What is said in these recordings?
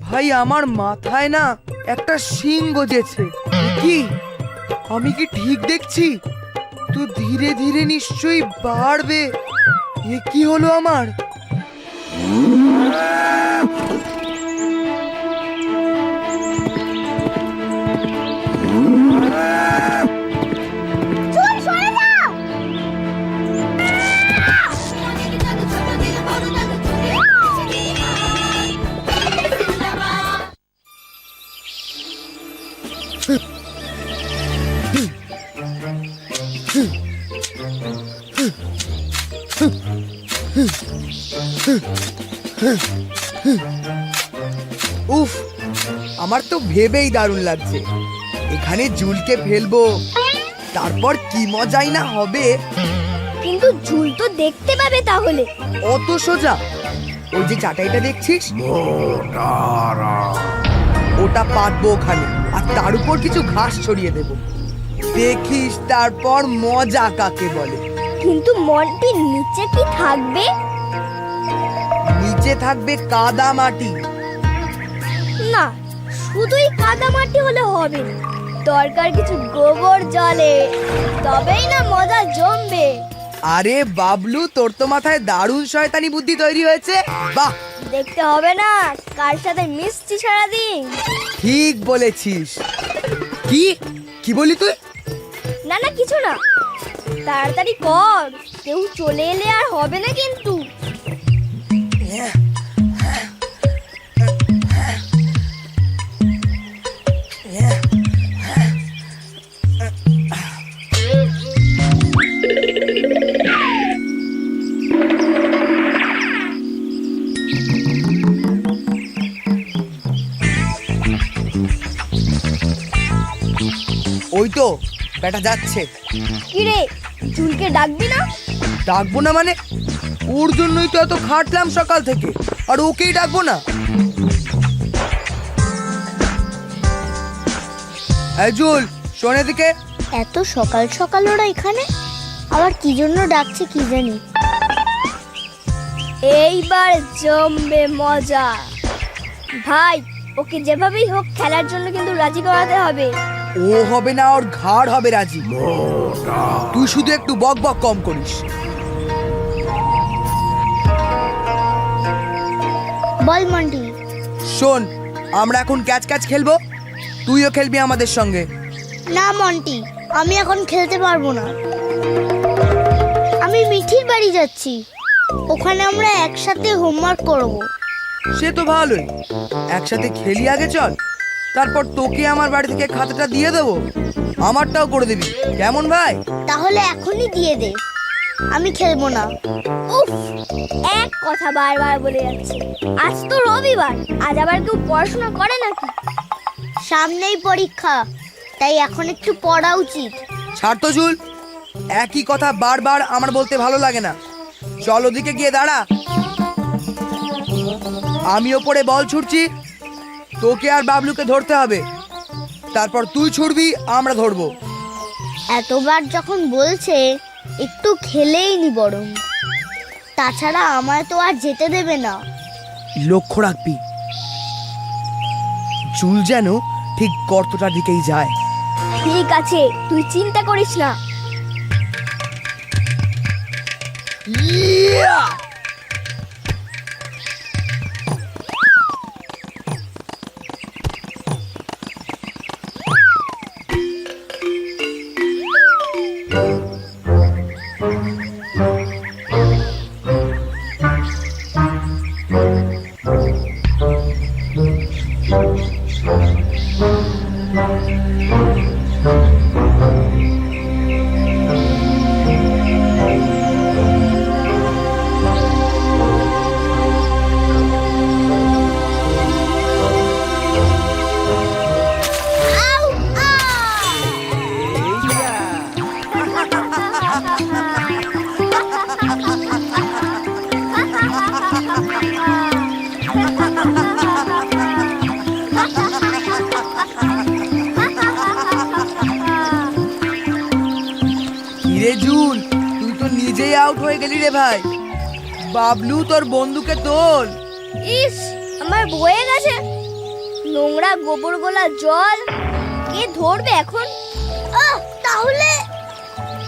ভাই আমার মাথায় না একটা শিং গজেছে। কি আমি কি ঠিক দেখছি? তো ধীরে ধীরে নিশ্চয়ই বাড়বে। এ কি হলো আমার? উফ, আমার তো ভেবেই দারুণ লাগছে। এখানে ঝুলকে ফেলবো, তারপর কি মজাই না হবে। কিন্তু ঝুল তো দেখতে পাবে তাহলে। অত সোজা? ওই যে চাটাইটা দেখছিস, ওটা পাতবো ওখানে, আর তার উপর কিছু ঘাস ছড়িয়ে দেব। দেখিস তারপর মজা কাকে বলে। কিন্তু মন্টির নিচে কি থাকবে? নিচে থাকবে কাদা মাটি। না, শুধুই কাদা মাটি হলে হবে না, দরকার কিছু গোবর জলে, তবেই না মজা জমবে। আরে বাবলু, তোর তো মাথায় দারুণ শয়তানি বুদ্ধি তৈরি হয়েছে। বাহ, দেখতে হবে না কার সাথে মিশছি সারাদিন। ঠিক বলেছিস। কি কি বলি তুই? না না, কিছু না, তাড়াতাড়ি কর, কেউ চলে এলে আর হবে না কিন্তু। ওই তো বেটা যাচ্ছে। কিরে, চুলকে ডাকবি না? ডাকবো না মানে? ওর জন্যই তো এত খাটলাম সকাল থেকে, আর ওকেই ডাকবো না? এই জুল, শোন এদিকে। এত সকাল সকাল ওরা এখানে, আবার কি জন্য ডাকছে কি জানি। এইবার জমবে মজা। ভাই, ওকে যেভাবেই হোক খেলার জন্য কিন্তু রাজি করাতে হবে। ও হবে না, ওর ঘাড় হবে রাজি। তুই শুধু একটু বক বক কম করিস। বল মন্টি। শোন, আমরা এখন ক্যাচ ক্যাচ খেলবো, তুইও খেলবি আমাদের সঙ্গে। না মন্টি, আমি এখন খেলতে পারবো না। আমি মিঠির বাড়ি যাচ্ছি, ওখানে আমরা একসাথে হোমওয়ার্ক করব। সে তো ভালোই, একসাথে খেলি আগে চল, তারপর তোকে আমার বাড়ি থেকে খাতাটা দিয়ে দেবো, আমারটাও করে দিবি, কেমন ভাই? তাহলে এখনই দিয়ে দে, আমি খেলবো না। উফ, এক কথা বারবার বলে যাচ্ছে। আজ তো রবিবার, আজ আবার কেউ পড়াশোনা করে নাকি? সামনেই পরীক্ষা, তাই এখন একটু পড়া উচিত। ছাড় তো জুল, একই কথা বারবার আমার বলতে ভালো লাগে না। চল ওদিকে গিয়ে দাঁড়া, আমি ওপরে বল ছুটছি, তোকে আর বাবলুকে ধরতে হবে, তারপর তুই ছুটবি, আমরা ধরবো। এতবার যখন বলছে একটু খেলেই নি বরং, তাছাড়া আমায় তো আর যেতে দেবে না। লক্ষ্য রাখবি চুল যেন ঠিক গর্তটার দিকেই যায়। ঠিক আছে, তুই চিন্তা করিস না। ইয়া! কিরে জুল, তুই তো নিজেই আউট হয়ে গেলি রে ভাই। বাবলু তোর বন্ধুকে তোল। ইস, আমার বয়ে গেছে। নোংরা গোবর গোলা জল কে ধরবে এখন? তাহলে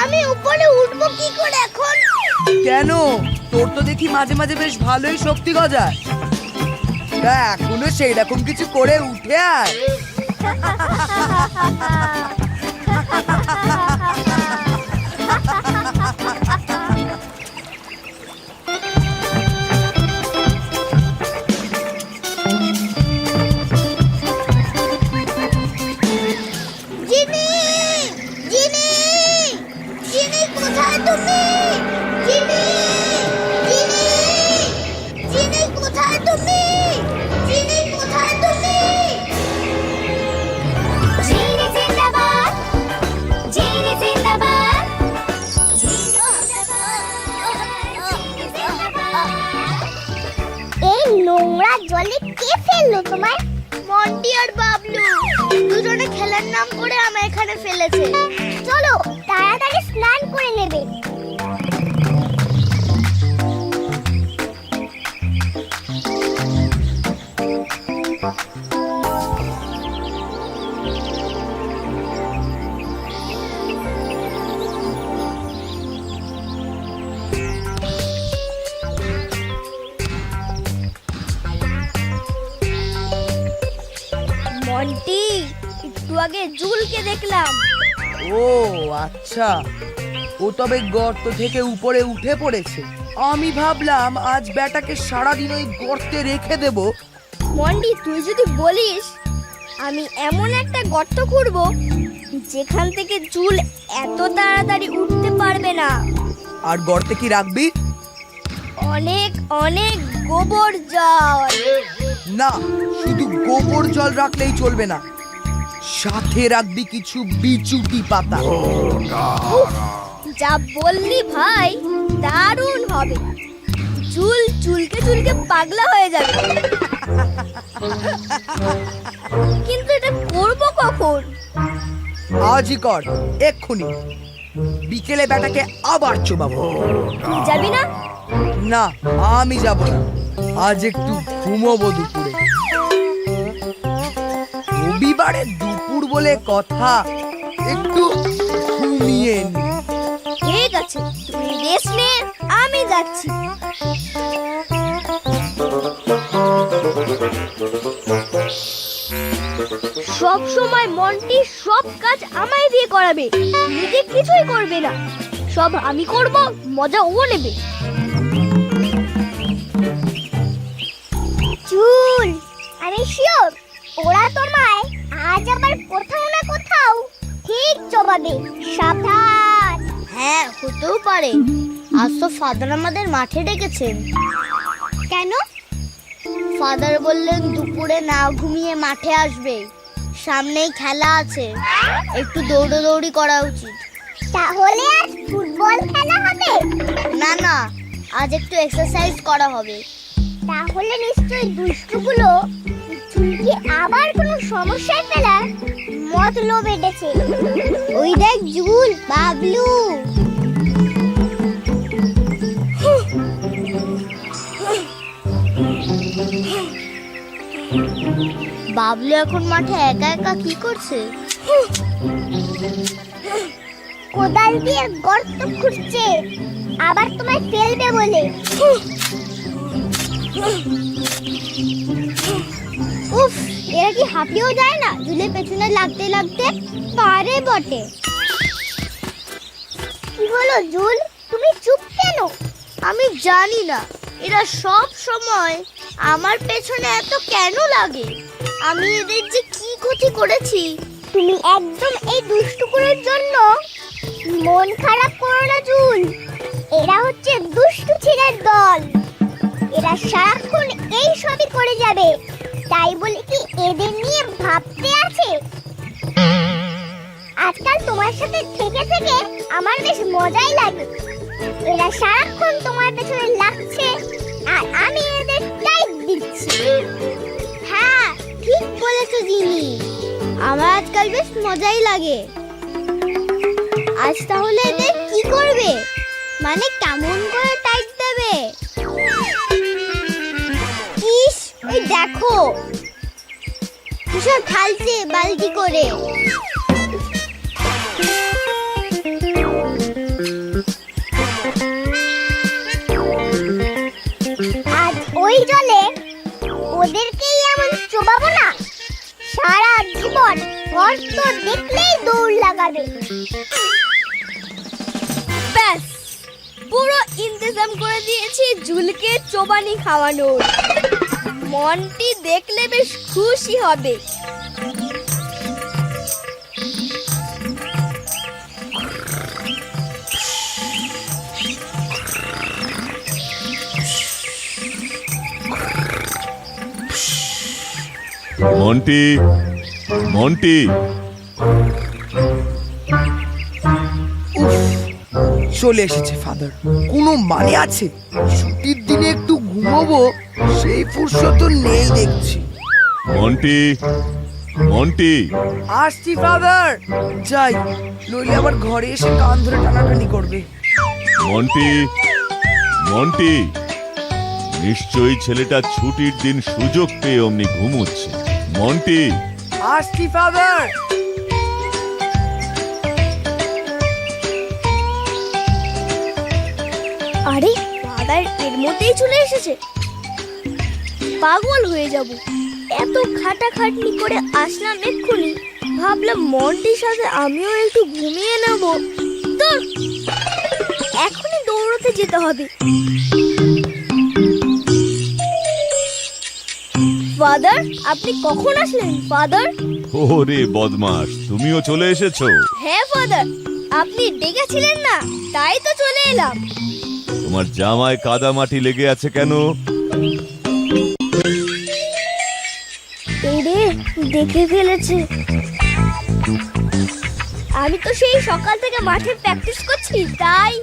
আমি উপরে উঠবো কি করে এখন? কেন, তোর তো দেখি মাঝে মাঝে বেশ ভালোই শক্তি গজায়। তা এখনো সেই রকম কিছু করে উঠে আয়। জিনি, জিনি, জিনি কোথায় তুমি? জিনি, জিনি, জিনি কোথায় তুমি? জিনি কোথায় তুমি? জিনি জিন্দাবাদ, জিনি জিন্দাবাদ, এই নোংরা জলে কে ফেললো তোমার? মন্টি আর বাবলু দুজনে খেলার নাম করে আমার এখানে ফেলেছে। চলো তাড়াতাড়ি স্নান করে নেবে। মন্টি, একটু আগে জুলকে দেখলাম। ও আচ্ছা, ও তবে গর্ত থেকে উপরে উঠে পড়েছে। আমি ভাবলাম আজ বেটাকে সারাদিন ওই গর্তে রেখে দেব। মন্টি, তুই যদি বলিস, আমি এমন একটা গর্ত খুঁড়বো যেখান থেকে জুল এত তাড়াতাড়ি উঠতে পারবে না। আর গর্তে কি রাখবি? অনেক অনেক গোবর জল। না, শুধু গোবর জল রাখলেই চলবে না, সাথে রাখবি কিছু বিচুটি পাতা। উফ, যা বললি ভাই, দারুণ হবে। চুল চুলকে চুলকে পাগলা হয়ে যাবে। কিন্তু এটা করবো কখন? আজই কর, এক্ষুনি। বিকেলে বেটাকে আবার চোবাবো। তুই যাবি না? না, আমি যাব না। আজ একটু ঘুমোবো দুপুরে। রবিবারে দুপুর বলে কথা, একটু ঘুমিয়ে নি। ঠিক আছে, তুই রেস্ট নে, আমি যাচ্ছি। সব সময় মন্টি সব কাজ আমায় দিয়ে করাবে, নিজে কিছুই করবে না। সব আমি করব, মজা ও নেবে। চুল, আমি শিওর ওরা তোমায় আজ আবার কোথাও না কোথাও ঠিক চবাবে। সাবধান। হ্যাঁ, হতেও পারে। আজ তো ফাদার আমাদের মাঠে ডেকেছেন। কেন? ফাদার বললেন দুপুরে না ঘুমিয়ে মাঠে আসবে, সামনেই খেলা আছে, একটু দৌড়াদৌড়ি করা উচিত। তাহলে আজ ফুটবল খেলা হবে? না না, আজ একটু এক্সারসাইজ করা হবে। তাহলে নিশ্চয়ই দুষ্টুগুলো চুলকে আবার কোনো সমস্যায় ফেলার মতলব এঁটেছে। ওই দেখ জুল, বাবলু। বাবলু এখন মাঠে একা একা কি করছে? কোদাল দিয়ে গর্ত খুঁড়ছে, আবার তোমায় ফেলবে বলে। উফ, এরা কি হাঁপিয়েও যায় না জুলের পেছনে লাগতে লাগতে? পারে বটে। কি হলো জুল, তুমি চুপ কেন? আমি জানি না, এরা সব সময় আমার পেছনে এত কেন লাগে। আমি এদের যে কি ক্ষতি করেছি? তুমি একদম এই দুষ্টুগুলোর জন্য মন খারাপ করো না জুল। এরা হচ্ছে দুষ্টু ছেলের দল। এরা সারাক্ষণ এই সবই করে যাবে, তাই বলে কি এদের নিয়ে ভাবতে আছে? আজকাল তোমার সাথে থেকে থেকে আমার বেশ মজাই লাগে। এরা সারাক্ষণ তোমার পেছনে লাগছে আর আমি এদের টাইপ দিচ্ছি। হ্যাঁ, ঠিক বলেছো জিনি, আমার আজকাল বেশ মজাই লাগে। আজ তাহলে এদের কি করবে? মানে কেমন করে টাইপ দেবে? দেখো কিসব ঢালছে বালতি করে। আজ ওই জলে ওদেরকেই এমন চোবাবো না, সারা জীবন গর্ত দেখলেই দৌড় লাগাবে। ব্যাস, পুরো ইন্তজাম করে দিয়েছি জুলকে চোবানি খাওয়ানোর। মন্টি দেখলে বেশ খুশি হবে। মন্টি, মন্টি, চলে এসেছে ফাদার। কোনো মানে আছে? ছুটির দিনে একটু ঘুমোবো, সেই ফুরসত নেই দেখছি। মন্টি, মন্টি। আসছি ফাদার। যাই, নইলে আবার ঘরে এসে কান ধরে টানাটানি করবে। মন্টি, মন্টি, নিশ্চয়ই ছেলেটা ছুটির দিন সুযোগ পেয়ে অমনি ঘুমোচ্ছে। মন্টি, আসছি ফাদার। আরে ফাদার এর মধ্যেই চলে এসেছে। পাগল হয়ে যাব, এত খাটাখাটনি করে আসলাম এক্ষুনি। ভাবলাম মন্টির সাথে আমিও একটু ঘুমিয়ে নেব। তো এখনই দৌড়তে যেতে হবে। ফাদার, আপনি কখন আসলেন ফাদার? ওরে বদমাস, তুমিও চলে এসেছো? হ্যাঁ ফাদার, আপনি ডেকেছিলেন না, তাই তো চলে এলাম। তোমার জামায় কাদা মাটি লেগে আছে কেন? এই রে, দেখে ফেলেছে। আমি তো সেই সকাল থেকে মাঠে প্র্যাকটিস করছি, তাই।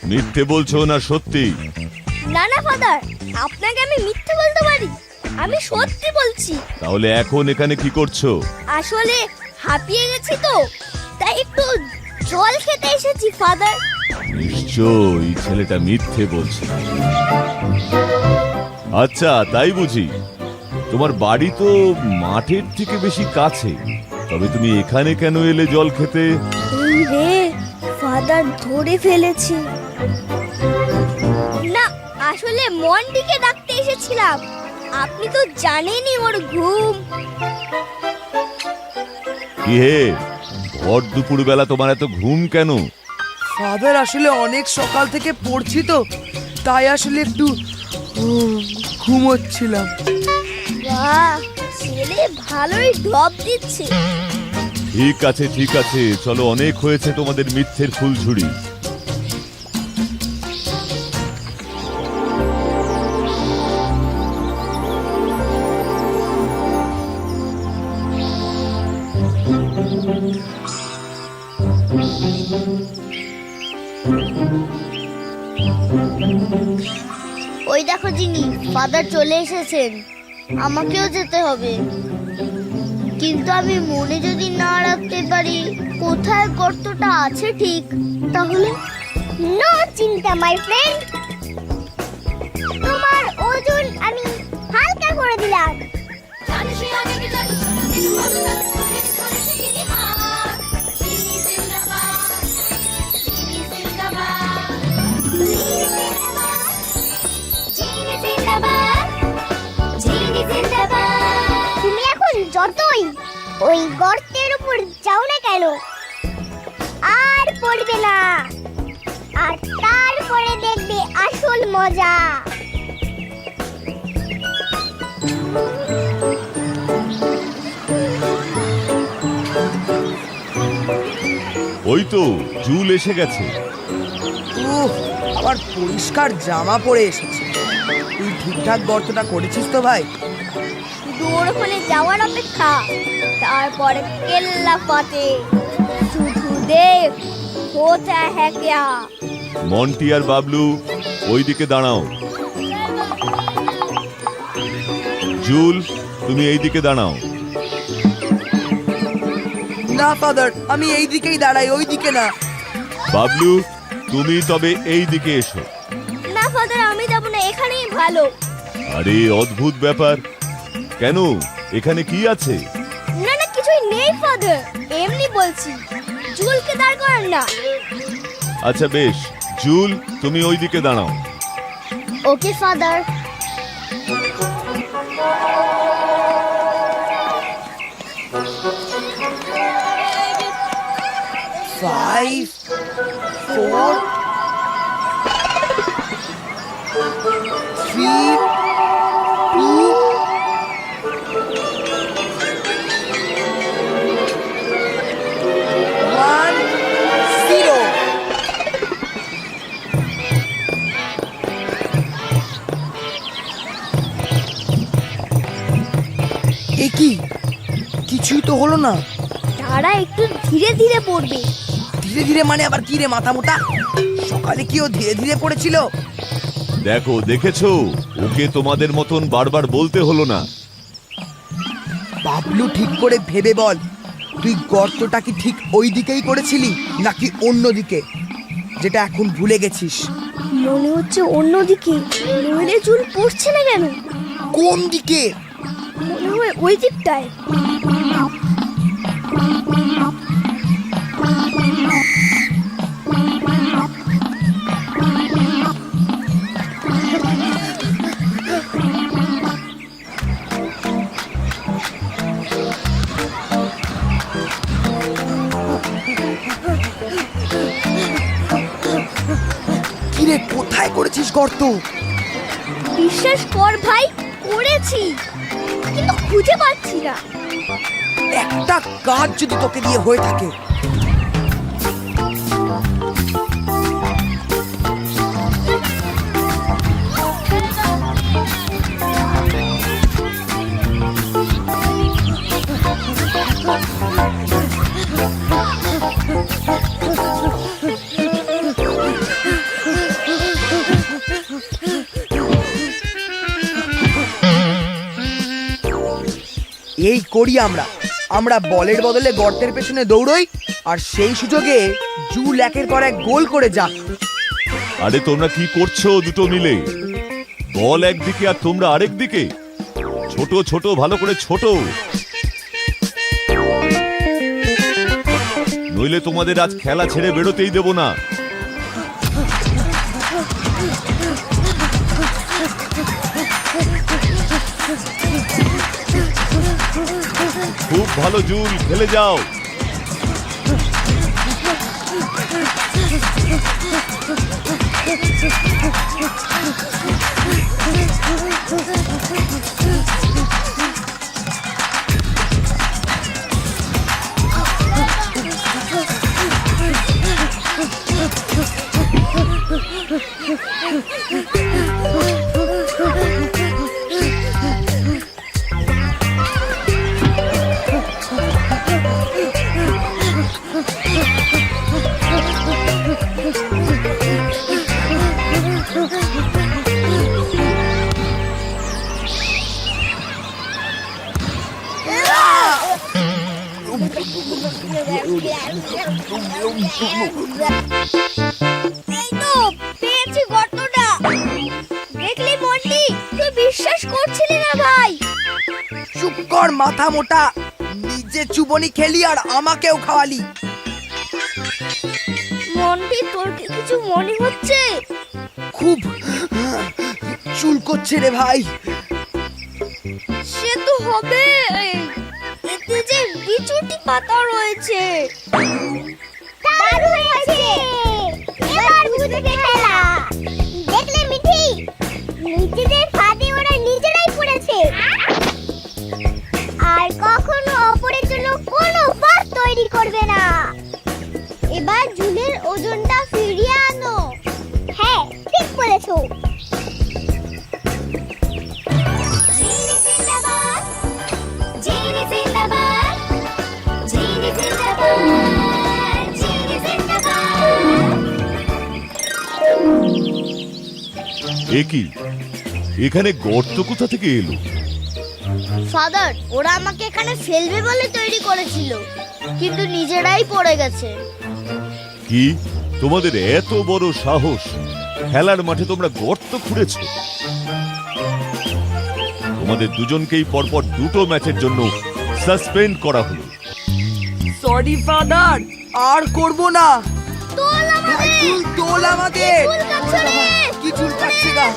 মিথ্যে বলছো না সত্যি? না না ফাদার, আপনাকে আমি মিথ্যে বলতে পারি? আমি সত্যি বলছি। তাহলে এখন এখানে কি করছো? আসলে হাঁপিয়ে গেছি তো, তাই একটু জল খেতে এসেছি ফাদার। নিশ্চয়ই ছেলেটা মিথ্যে বলছে। আচ্ছা, তাই বুঝি? তোমার বাড়ি তো মাঠের থেকে বেশি কাছে, তবে তুমি এখানে কেন এলে জল খেতে? এই রে, ফাদার ধরে ফেলেছি। না, আসলে মন্টিকে ডাকতে এসেছিলাম। আপনি তো জানেনই ওর ঘুম। কি হে, ভর দুপুর বেলা তোমার এত ঘুম কেন? ফাদার, আসলে অনেক সকাল থেকে পড়ছি তো, তাই আসলে একটু ঘুমোচ্ছিলাম। বাহ, ছেলে ভালোই ঢপ দিচ্ছে। ঠিক আছে, ঠিক আছে, চলো, অনেক হয়েছে তোমাদের মিথ্যের ফুলঝুড়ি। ওই দেখো জিনি, ফাদার চলে এসেছেন। আমাকেও যেতে হবে, কিন্তু আমি মনে যদি না রাখতে পারি কোথায় গর্তটা আছে ঠিক, তাহলে নো চিন্তা মাই ফ্রেন্ড, তোমার ওজন আমি হালকা করে দিলাম। তুমি এখন যতই ওই গর্তের উপর যাও না কেন, আর পড়বে না, আর তারপরে দেখবে আসল মজা। ওই তো জুল এসে গেছে। আবার পরিষ্কার জামা পরে এসেছে। তুই ঠিকঠাক গর্তটা করেছিস তো ভাই? দূর হলে যাওয়ার অপেক্ষা, তারপরে কেল্লা পাতে। শুধু দেখ হোতা হ্যাঁ ক্যা। মন্টি আর বাবলু ওইদিকে দাঁড়াও। জুল, তুমি এইদিকে দাঁড়াও। না ফাদার, আমি এই দিকেই দাঁড়াই, ওই দিকে না। বাবলু, তুমি তবে এই দিকে এসো। না ফাদার, আমি যাব না, এখানেই ভালো। আরে অদ্ভুত ব্যাপার, কেন, এখানে কি আছে? না না, কিছুই নেই ফাদার, এমনি বলছি। জুলকে দাঁড় করান না। আচ্ছা বেশ, জুল তুমি ওইদিকে দাঁড়াও। Okay father. Five, four, three, two, one, zero. এ কি, কিছুই তো হলো না। তারা একটু ধীরে ধীরে পড়বে। ধীরে ধীরে মানে আবার কি রে মাথা মোটা? সকালে কি ও ধীরে ধীরে পড়েছিল? দেখো, দেখেছো, ওকে তোমাদের মতন বারবার বলতে হলো না। বাবলু, ঠিক করে ভেবে বল, তুই গর্তটা কি ঠিক ওই দিকেই করেছিলি নাকি অন্য দিকে, যেটা এখন ভুলে গেছিস? মনে হচ্ছে অন্যদিকে। নইলে জুল পড়ছে না কেন? কোন দিকে? মনে হয় ওই দিকটায়। কিরে, কোথায় করেছিস গর্ত? বিশ্বাস কর ভাই, করেছি, কিন্তু খুঁজে পাচ্ছি না। একটা কাজ যদি তোকে দিয়ে হয়ে থাকে। এই করি আমরা আমরা বলের বদলে গর্তের পেছনে দৌড়ই, আর সেই সুযোগে জুল একের পর এক গোল করে যা। আরে তোমরা কি করছো দুটো মিলে? বল একদিকে আর তোমরা আরেক দিকে। ছোট ছোট, ভালো করে ছোট, নইলে তোমাদের আজ খেলা ছেড়ে বেরোতেই দেব না। খুব ভালো জুল, খেলে যাও। এই তো পেয়েছি গর্তটা। দেখলি মন্টি, তুই বিশ্বাস করছিলি না ভাই। চুপ কর মাথা মোটা, নিজে চুবনি খেলি আর আমাকেও খাওয়ালি। মন্টি, তোর কি কিছু মনে হচ্ছে? খুব চুল করছে রে ভাই। সে তো হবে, এতে যে বিচুটি পাতা রয়েছে। দারুণ হয়েছে, এবার বুঝতে খেলা। দেখলে মিঠি, নিজেদের ফাঁদে ওরা নিজেরাই পড়েছে, আর কখনো অপরের জন্য কোনো ফাঁদ তৈরি করবে না। এবার ঝুলের ওজনটা ফিরিয়ে আনো। হ্যাঁ, ঠিক বলেছো। এ কি, এখানে গর্ত কোথা থেকে এলো? ফাদার, ওরা আমাকে এখানে ফেলবে বলে তৈরি করেছিল, কিন্তু নিজেরাই পড়ে গেছে। কি, তোমাদের এত বড় সাহস! খেলার মাঠে তোমরা গর্ত খুঁড়েছো? তোমাদের দুজনকেই পরপর দুটো ম্যাচের জন্য সাসপেন্ড করা হলো। সরি ফাদার, আর করব না। তোল আমাদের ভাই, তুই তোল আমাদের। চুলকাচ্ছে রে। কি চুলকাচ্ছে গা?